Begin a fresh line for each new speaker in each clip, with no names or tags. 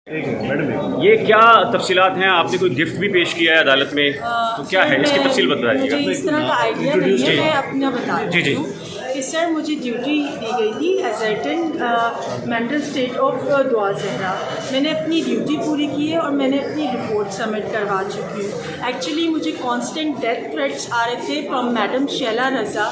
Madam ये क्या तफसीलात हैं? आपने कोई गिफ्ट भी पेश किया है अदालत में, तो क्या है इसकी तफसील बताइएगा।
मुझे इस तरह का आइडिया नहीं है, मैं अपना बता रही हूँ कि सर मुझे ड्यूटी दी गई थी एज मेंटल स्टेट ऑफ दुआ ज़हरा। मैंने अपनी ड्यूटी पूरी की है और मैंने अपनी रिपोर्ट सबमिट करवा चुकी हूँ। एक्चुअली मुझे कांस्टेंट डेथ थ्रेट्स आ रहे थे फ्रॉम मैडम शैला रज़ा,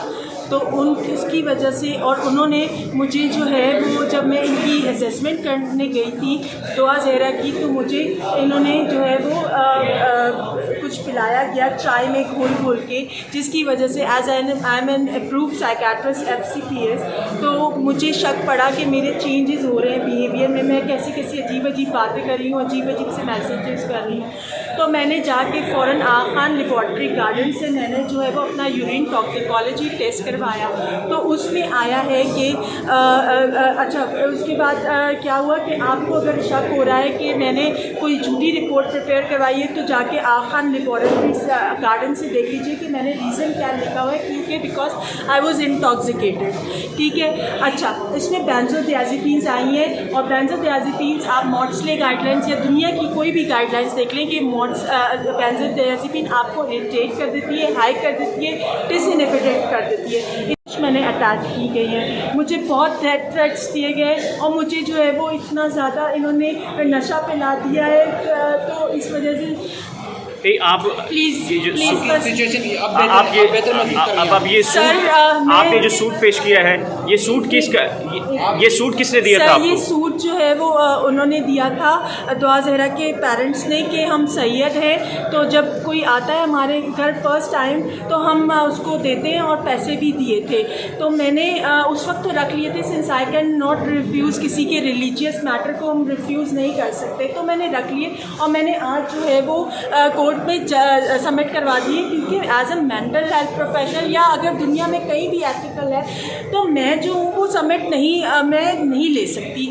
तो उसकी वजह से, और उन्होंने मुझे जो है वो जब मैं इनकी असेसमेंट करने गई थी दुआ ज़हरा की, तो मुझे इन्होंने जो है वो कुछ पिलाया गया चाय में घोल के, जिसकी वजह से as I am an approved psychiatrist FCPS, तो मुझे शक पड़ा कि मेरे चेंजेस हो रहे हैं बिहेवियर में, मैं कैसी अजीब बातें कर रही हूँ, अजीब से मैसेजेस कर रही हूँ। तो मैंने जाके फ़ौरन आगा खान लेबॉर्ट्री गार्डन से मैंने जो है वो अपना यूरिन टॉक्सिकोलॉजी टेस्ट करवाया, तो उसमें आया है कि अच्छा, उसके बाद क्या हुआ कि आपको अगर शक हो रहा है कि मैंने कोई झूठी रिपोर्ट प्रिपेयर करवाई है, तो जाके आगा खान लेबॉर्ट्री गार्डन से देख लीजिए कि मैंने रीज़न क्या लिखा हुआ है, क्योंकि बिकॉज आई वॉज इंटॉक्सिकेटेड। ठीक है, अच्छा, इसमें बेंजोडियाज़ेपिन्स आई हैं, और बेंजोडियाज़ेपिन्स आप मॉड्सले गाइडलाइंस या दुनिया की कोई भी गाइडलाइंस देख लें कि बेंजोडियाज़ेपिन आपको इरिटेट कर देती है, हाई कर देती है, डिसइनहिबिटेड कर देती है। मैंने अटैच की गई है, मुझे बहुत डेथ थ्रेट्स दिए गए, और मुझे जो है वो इतना ज़्यादा इन्होंने नशा पिला दिया है, तो इस वजह से
आप
प्लीज़
आप ये सूट, आपने जो सूट पेश किया है, ये सूट किसका, ये सूट किसने दिया था आपको?
ये सूट जो है वो उन्होंने दिया था दुआ ज़हरा के पेरेंट्स ने, कि हम सैयद हैं, तो जब कोई आता है हमारे घर फर्स्ट टाइम तो हम उसको देते हैं, और पैसे भी दिए थे, तो मैंने उस वक्त तो रख लिए थे, since I can not refuse, किसी के रिलीजियस मैटर को हम रिफ्यूज़ नहीं कर सकते, तो मैंने रख लिए, और मैंने आज जो है वो कोर्ट में सबमिट करवा दिए, क्योंकि as a mental health professional, या अगर दुनिया में कहीं भी एथिकल है, तो मैं जो हूँ वो सबमिट नहीं, मैं नहीं ले सकती।